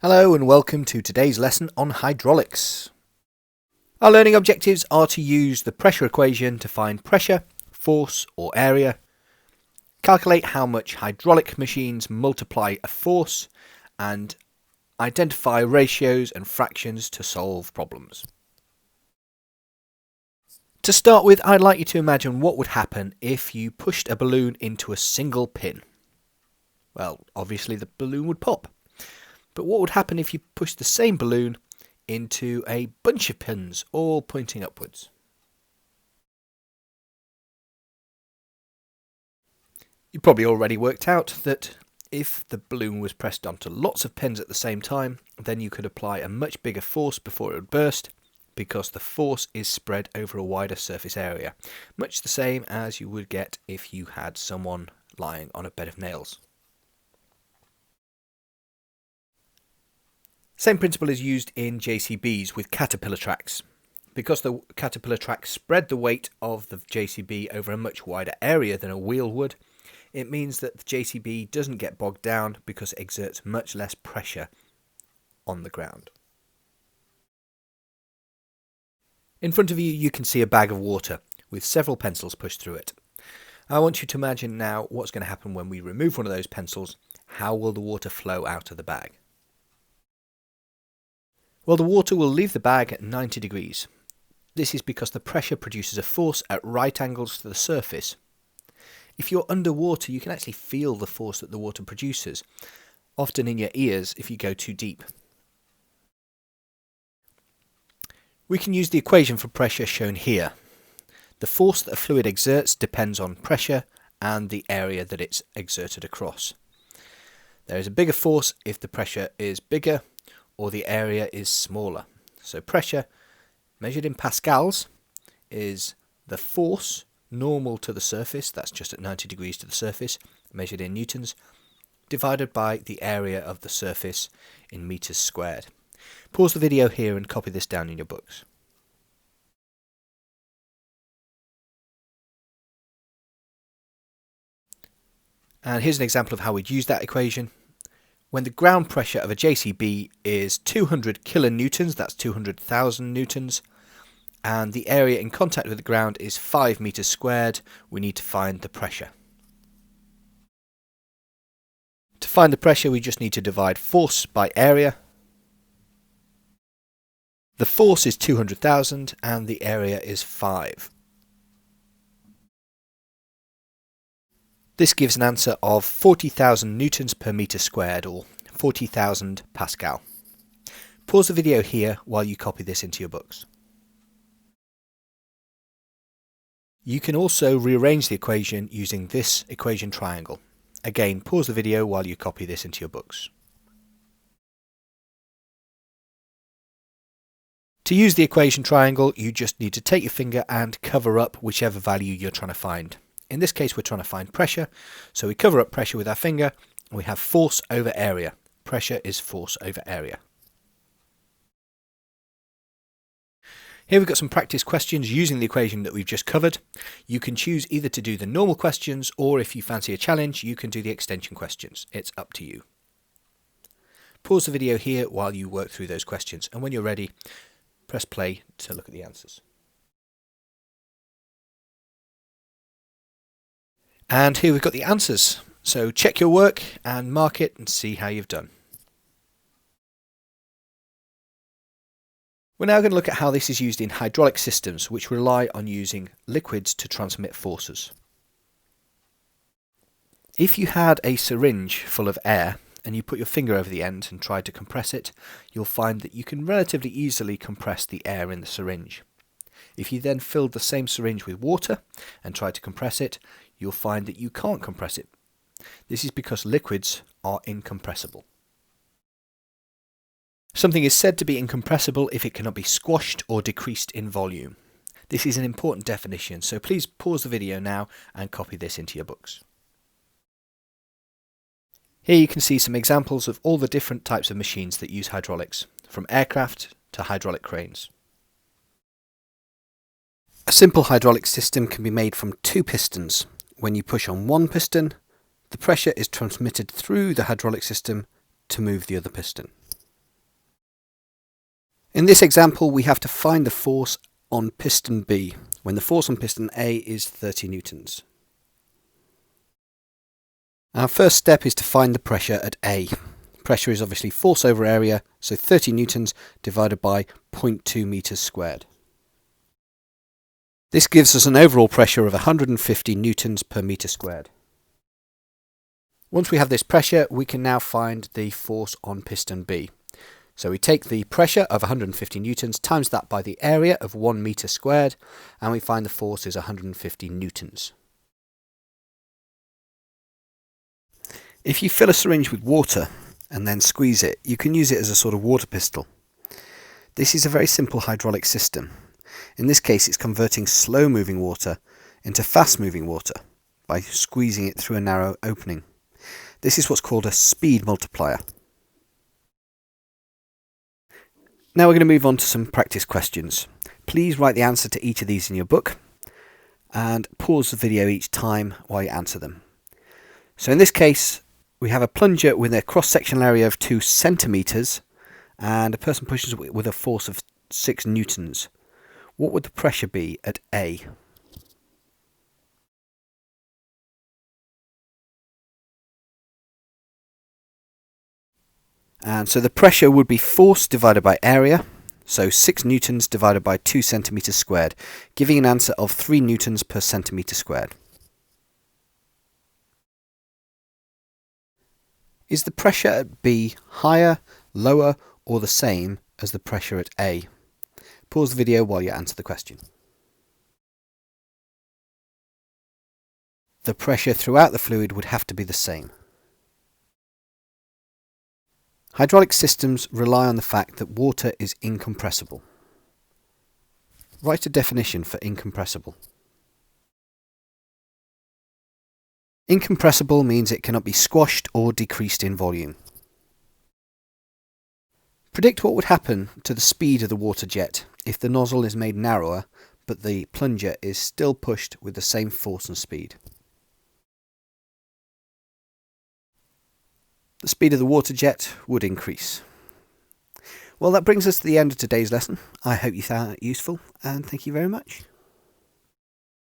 Hello and welcome to today's lesson on hydraulics. Our learning objectives are to use the pressure equation to find pressure, force or area, calculate how much hydraulic machines multiply a force, and identify ratios and fractions to solve problems. To start with, I'd like you to imagine what would happen if you pushed a balloon into a single pin. Well, obviously the balloon would pop. But what would happen if you pushed the same balloon into a bunch of pins, all pointing upwards? You probably already worked out that if the balloon was pressed onto lots of pins at the same time, then you could apply a much bigger force before it would burst, because the force is spread over a wider surface area, much the same as you would get if you had someone lying on a bed of nails. Same principle is used in JCBs with caterpillar tracks. Because the caterpillar tracks spread the weight of the JCB over a much wider area than a wheel would, it means that the JCB doesn't get bogged down because it exerts much less pressure on the ground. In front of you, you can see a bag of water with several pencils pushed through it. I want you to imagine now what's going to happen when we remove one of those pencils. How will the water flow out of the bag? Well, the water will leave the bag at 90 degrees. This is because the pressure produces a force at right angles to the surface. If you're underwater, you can actually feel the force that the water produces, often in your ears if you go too deep. We can use the equation for pressure shown here. The force that a fluid exerts depends on pressure and the area that it's exerted across. There is a bigger force if the pressure is bigger, or the area is smaller. So pressure, measured in pascals, is the force normal to the surface, that's just at 90 degrees to the surface, measured in newtons, divided by the area of the surface in meters squared. Pause the video here and copy this down in your books. And here's an example of how we'd use that equation. When the ground pressure of a JCB is 200 kilonewtons, that's 200,000 newtons, and the area in contact with the ground is 5 meters squared, we need to find the pressure. To find the pressure, we just need to divide force by area. The force is 200,000 and the area is 5. This gives an answer of 40,000 newtons per meter squared, or 40,000 Pascal. Pause the video here while you copy this into your books. You can also rearrange the equation using this equation triangle. Again, pause the video while you copy this into your books. To use the equation triangle, you just need to take your finger and cover up whichever value you're trying to find. In this case, we're trying to find pressure, so we cover up pressure with our finger, and we have force over area. Pressure is force over area. Here we've got some practice questions using the equation that we've just covered. You can choose either to do the normal questions, or if you fancy a challenge, you can do the extension questions. It's up to you. Pause the video here while you work through those questions, and when you're ready, press play to look at the answers. And here we've got the answers. So check your work and mark it and see how you've done. We're now going to look at how this is used in hydraulic systems, which rely on using liquids to transmit forces. If you had a syringe full of air and you put your finger over the end and tried to compress it, you'll find that you can relatively easily compress the air in the syringe. If you then filled the same syringe with water and tried to compress it, you'll find that you can't compress it. This is because liquids are incompressible. Something is said to be incompressible if it cannot be squashed or decreased in volume. This is an important definition, so please pause the video now and copy this into your books. Here you can see some examples of all the different types of machines that use hydraulics, from aircraft to hydraulic cranes. A simple hydraulic system can be made from two pistons. When you push on one piston, the pressure is transmitted through the hydraulic system to move the other piston. In this example, we have to find the force on piston B when the force on piston A is 30 newtons. Our first step is to find the pressure at A. Pressure is obviously force over area, so 30 newtons divided by 0.2 meters squared. This gives us an overall pressure of 150 newtons per meter squared. Once we have this pressure, we can now find the force on piston B. So we take the pressure of 150 newtons, times that by the area of 1 meter squared, and we find the force is 150 newtons. If you fill a syringe with water and then squeeze it, you can use it as a sort of water pistol. This is a very simple hydraulic system. In this case, it's converting slow-moving water into fast-moving water by squeezing it through a narrow opening. This is what's called a speed multiplier. Now we're going to move on to some practice questions. Please write the answer to each of these in your book and pause the video each time while you answer them. So in this case, we have a plunger with a cross-sectional area of 2 centimeters and a person pushes it with a force of 6 newtons. What would the pressure be at A? And so the pressure would be force divided by area, so 6 newtons divided by 2 centimeters squared, giving an answer of 3 newtons per centimeter squared. Is the pressure at B higher, lower, or the same as the pressure at A? Pause the video while you answer the question. The pressure throughout the fluid would have to be the same. Hydraulic systems rely on the fact that water is incompressible. Write a definition for incompressible. Incompressible means it cannot be squashed or decreased in volume. Predict what would happen to the speed of the water jet if the nozzle is made narrower but the plunger is still pushed with the same force and speed. The speed of the water jet would increase. Well, that brings us to the end of today's lesson. I hope you found it useful, and thank you very much.